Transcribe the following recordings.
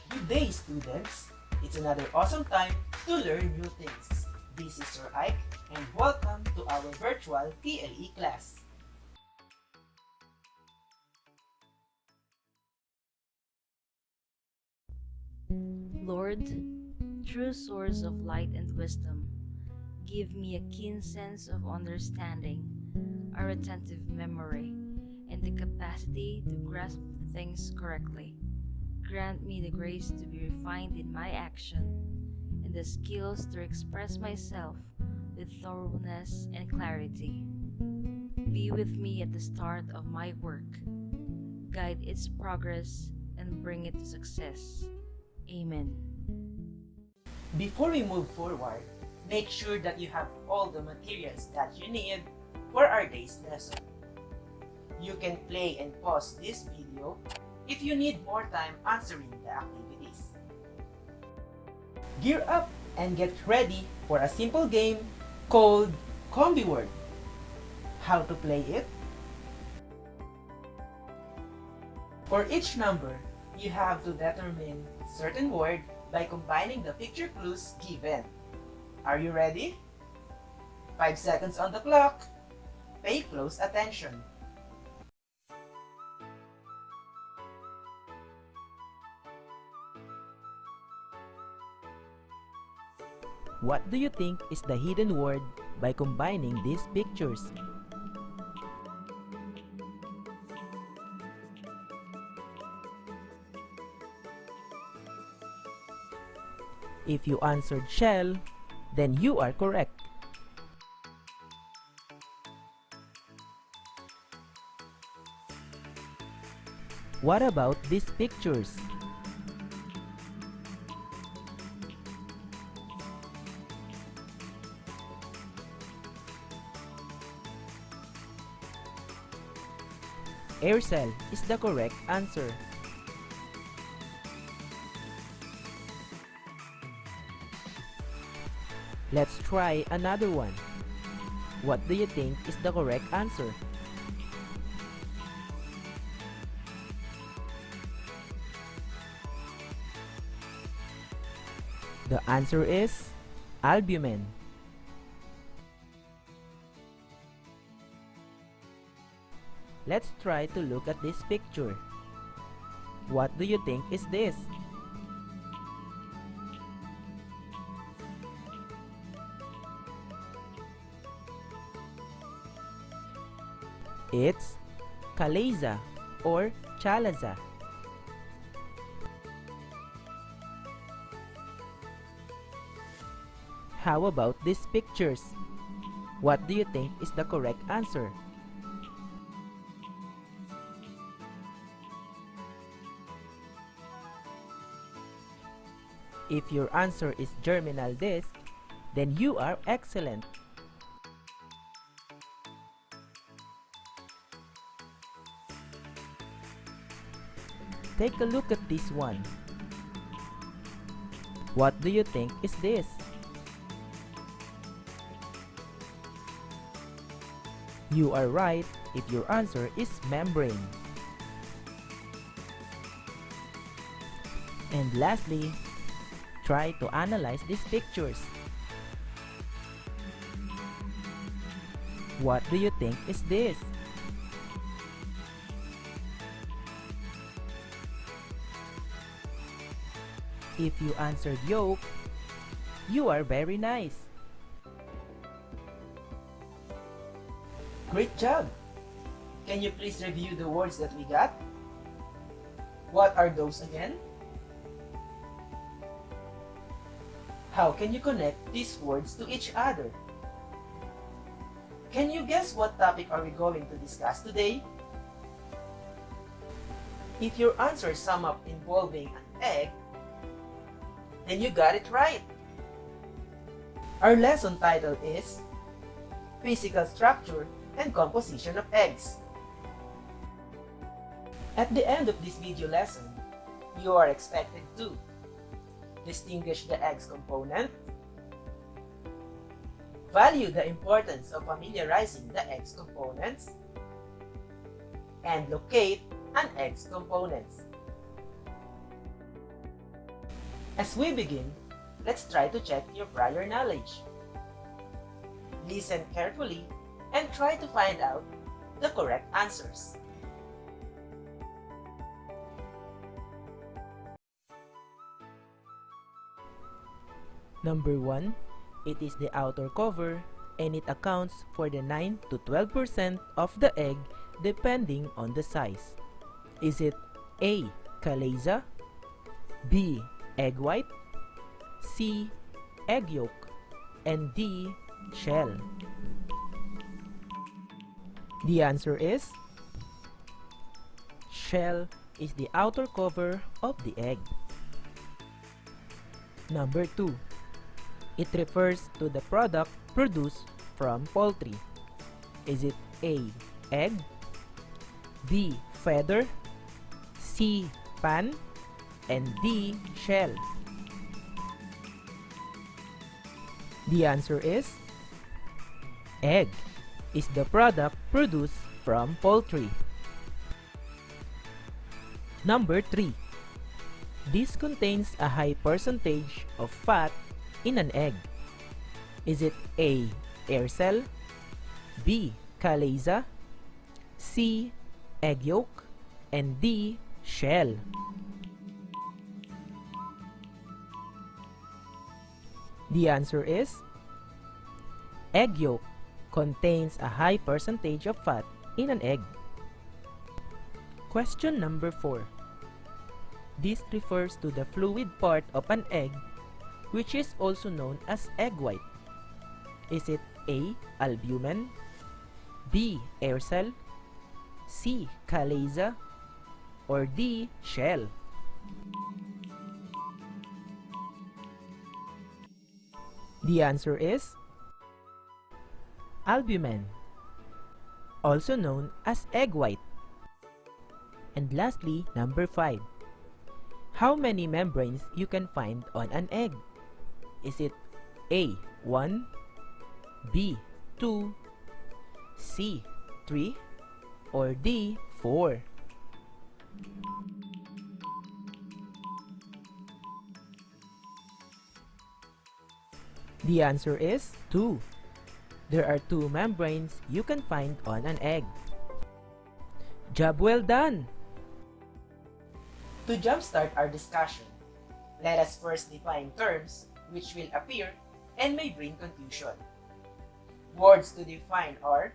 Good day, students! It's another awesome time to learn new things. This is Sir Ike, and welcome to our virtual TLE class. Lord, true source of light and wisdom, give me a keen sense of understanding, a retentive memory, and the capacity to grasp things correctly. Grant me the grace to be refined in my action and the skills to express myself with thoroughness and clarity. Be with me at the start of my work, guide its progress, and bring it to success. Amen. Before we move forward, make sure that you have all the materials that you need for our day's lesson. You can play and pause this video if you need more time answering the activities. Gear up and get ready for a simple game called Combi Word. How to play it? For each number, you have to determine certain word by combining the picture clues given. Are you ready? 5 seconds on the clock. Pay close attention. What do you think is the hidden word by combining these pictures? If you answered shell, then you are correct. What about these pictures? Air cell is the correct answer. Let's try another one. What do you think is the correct answer? The answer is albumin. Let's try to look at this picture. What do you think is this? It's Caleza or Chalaza. How about these pictures? What do you think is the correct answer? If your answer is germinal disc, then you are excellent. Take a look at this one. What do you think is this? You are right if your answer is membrane. And lastly, try to analyze these pictures. What do you think is this? If you answered yolk, you are very nice. Great job! Can you please review the words that we got? What are those again? How can you connect these words to each other? Can you guess what topic are we going to discuss today? If your answers sum up involving an egg, then you got it right. Our lesson title is Physical Structure and Composition of Eggs. At the end of this video lesson, you are expected to distinguish the egg's component, value the importance of familiarizing the egg's components, and locate an egg's components. As we begin, let's try to check your prior knowledge. Listen carefully and try to find out the correct answers. Number 1, it is the outer cover and it accounts for the 9 to 12% of the egg depending on the size. Is it A. Caleza, B. Egg white, C. Egg yolk, and D. Shell? The answer is shell is the outer cover of the egg. Number 2, it refers to the product produced from poultry. Is it A. Egg, B. Feather, C. Pan, and D. Shell? The answer is egg is the product produced from poultry. Number 3, this contains a high percentage of fat in an egg. Is it A. Air cell, B. Caleza, C. Egg yolk, and D. Shell? The answer is egg yolk contains a high percentage of fat in an egg. Question number 4. This refers to the fluid part of an egg, which is also known as egg white. Is it A. Albumen, B. Air cell, C. Caleza, or D. Shell? The answer is albumen, also known as egg white. And lastly, number 5. How many membranes you can find on an egg? Is it A. 1, B. 2, C. 3, or D. 4? The answer is 2. There are 2 membranes you can find on an egg. Job well done! To jumpstart our discussion, let us first define terms which will appear and may bring confusion. Words to define are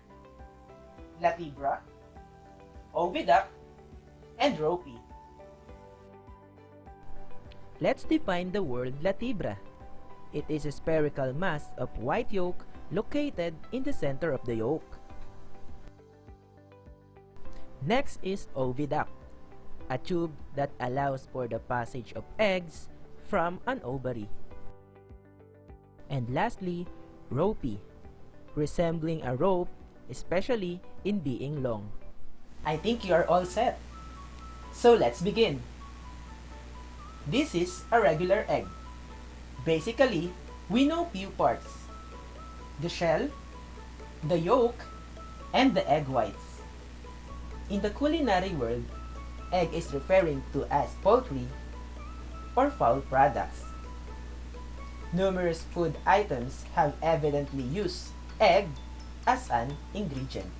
latibra, oviduct, and ropey. Let's define the word latibra. It is a spherical mass of white yolk located in the center of the yolk. Next is oviduct, a tube that allows for the passage of eggs from an ovary. And lastly, ropey, resembling a rope, especially in being long. I think you are all set. So let's begin. This is a regular egg. Basically, we know few parts: the shell, the yolk, and the egg whites. In the culinary world, egg is referring to as poultry or fowl products. Numerous food items have evidently used egg as an ingredient.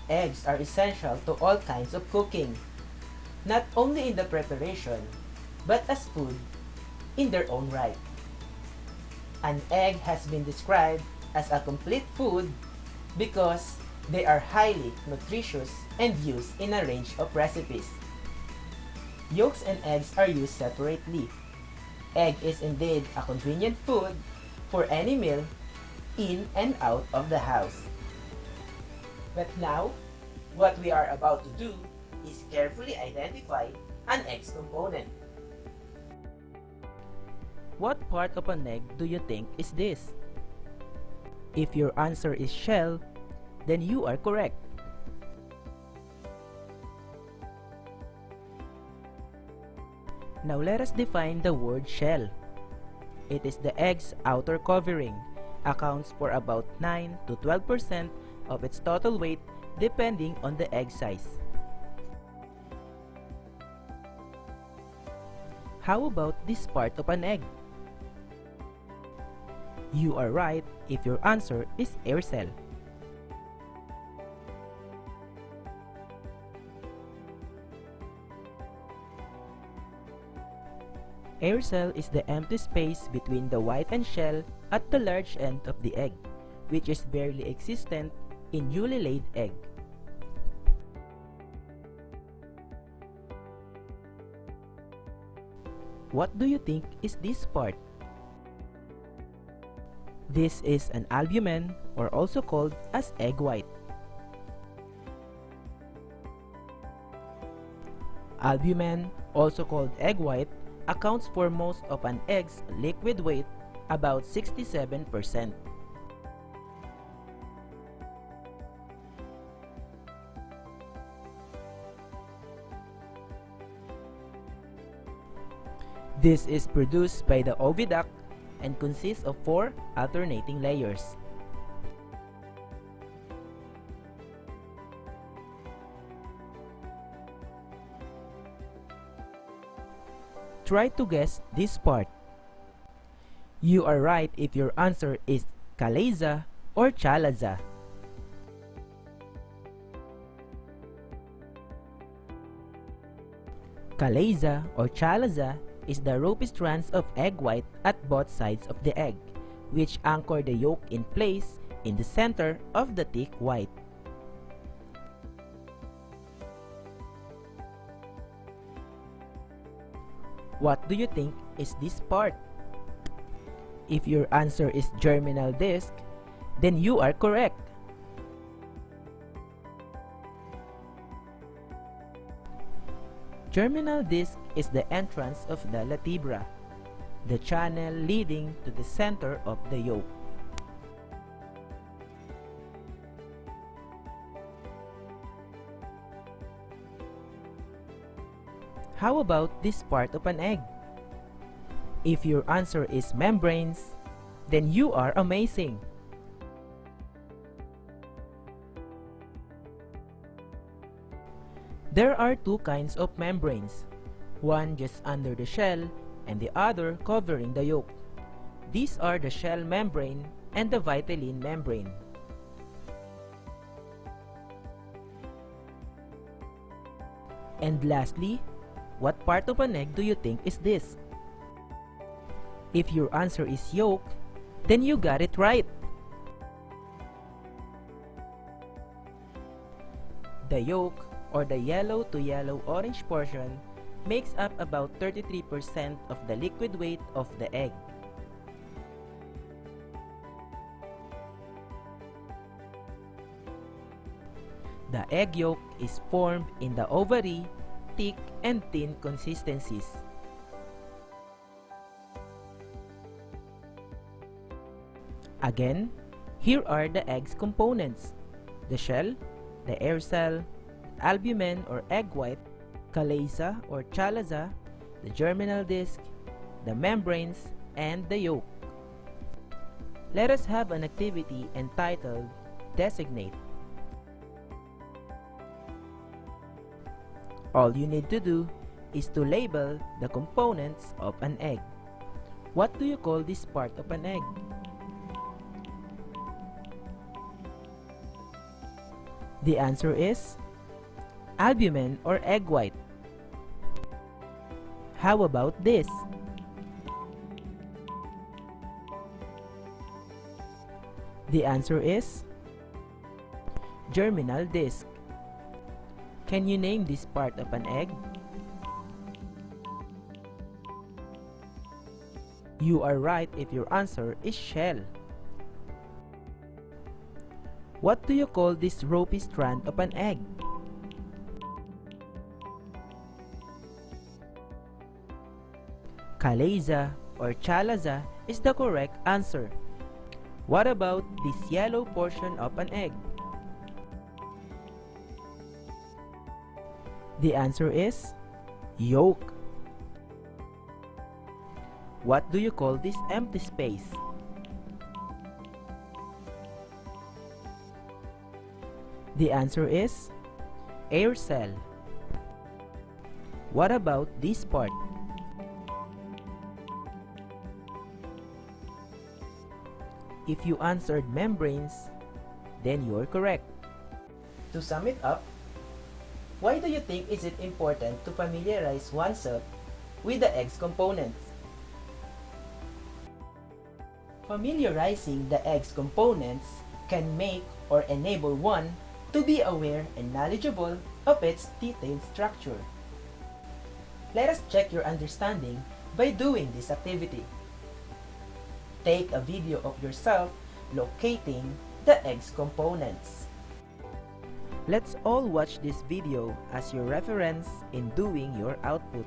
Eggs are essential to all kinds of cooking, not only in the preparation, but as food in their own right. An egg has been described as a complete food because they are highly nutritious and used in a range of recipes. Yolks and eggs are used separately. Egg is indeed a convenient food for any meal in and out of the house. But now, what we are about to do is carefully identify an egg's component. What part of an egg do you think is this? If your answer is shell, then you are correct. Now let us define the word shell. It is the egg's outer covering, accounts for about 9 to 12% of its total weight depending on the egg size. How about this part of an egg? You are right if your answer is air cell. Air cell is the empty space between the white and shell at the large end of the egg, which is barely existent in newly laid egg. What do you think is this part? This is an albumen, or also called as egg white. Albumen, also called egg white, accounts for most of an egg's liquid weight, about 67%. This is produced by the oviduct and consists of 4 alternating layers. Try to guess this part. You are right if your answer is chalaza or chalaza. Chalaza or chalaza is the ropey strands of egg white at both sides of the egg, which anchor the yolk in place in the center of the thick white. What do you think is this part? If your answer is germinal disc, then you are correct. Germinal disc is the entrance of the latebra, the channel leading to the center of the yolk. How about this part of an egg? If your answer is membranes, then you are amazing. There are 2 kinds of membranes, one just under the shell and the other covering the yolk. These are the shell membrane and the vitelline membrane. And lastly, what part of an egg do you think is this? If your answer is yolk, then you got it right. The yolk, or the yellow to yellow-orange portion, makes up about 33% of the liquid weight of the egg. The egg yolk is formed in the ovary, thick and thin consistencies. Again, here are the egg's components: the shell, the air cell, albumen or egg white, chalaza or chalaza, the germinal disc, the membranes, and the yolk. Let us have an activity entitled Designate. All you need to do is to label the components of an egg. What do you call this part of an egg? The answer is albumen or egg white. How about this? The answer is germinal disc. Can you name this part of an egg? You are right if your answer is shell. What do you call this ropey strand of an egg? Chalaza or chalaza is the correct answer. What about this yellow portion of an egg? The answer is yolk. What do you call this empty space? The answer is air cell. What about this part? If you answered membranes, then you're correct. To sum it up, why do you think is it important to familiarize oneself with the egg's components? Familiarizing the egg's components can make or enable one to be aware and knowledgeable of its detailed structure. Let us check your understanding by doing this activity. Take a video of yourself locating the egg's components. Let's all watch this video as your reference in doing your output.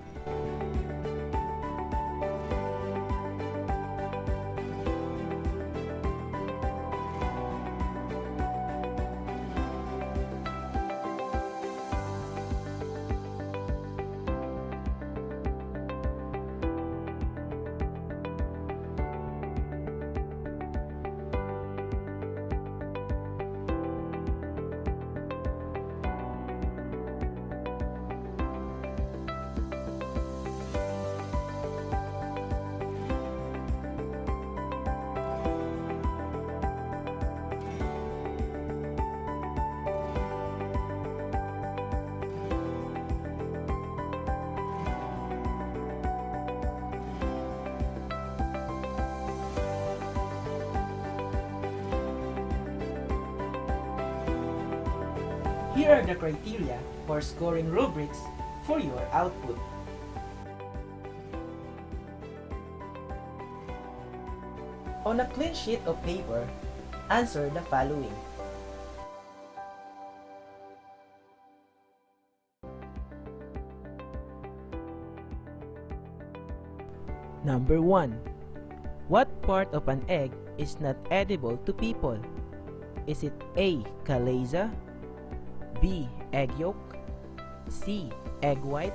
Here are the criteria for scoring rubrics for your output. On a clean sheet of paper, answer the following. Number 1. What part of an egg is not edible to people? Is it A. Caleza, B. Egg yolk, C. Egg white,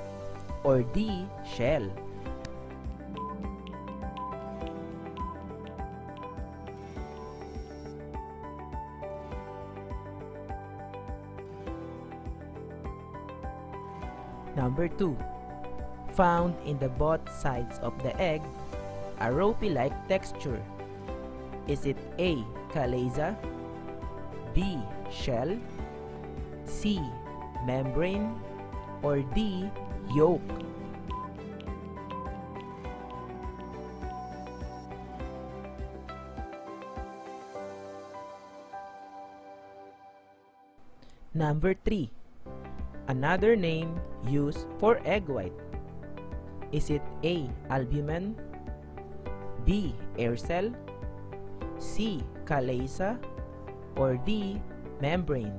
or D. Shell? Number 2. Found in the both sides of the egg, a ropey-like texture. Is it A. Caleza, B. Shell, C. Membrane, or D. Yolk? Number 3. Another name used for egg white. Is it A. Albumen, B. Air cell, C. Caleza, or D. Membrane?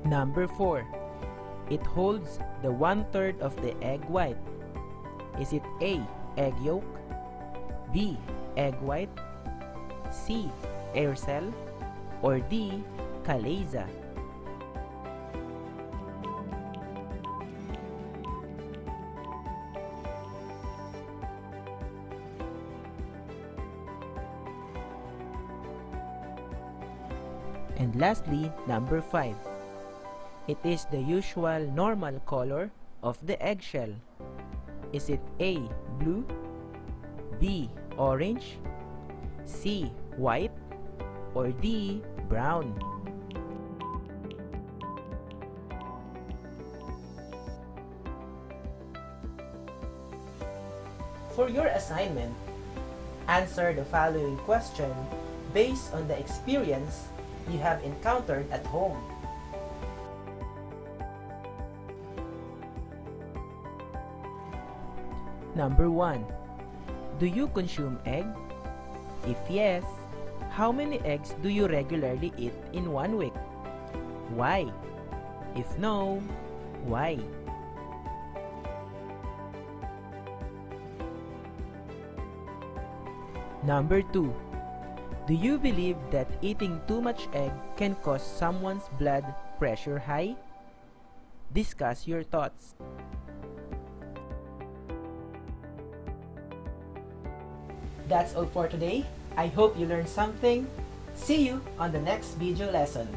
Number 4. It holds the 1/3 of the egg white. Is it A. Egg yolk, B. Egg white, C. Air cell, or D. Caleza? And lastly, number 5. It is the usual normal color of the eggshell. Is it A. Blue, B. Orange, C. White, or D. Brown? For your assignment, answer the following question based on the experience you have encountered at home. Number 1. Do you consume egg? If yes, how many eggs do you regularly eat in 1 week? Why? If no, why? Number 2. Do you believe that eating too much egg can cause someone's blood pressure high? Discuss your thoughts. That's all for today. I hope you learned something. See you on the next video lesson.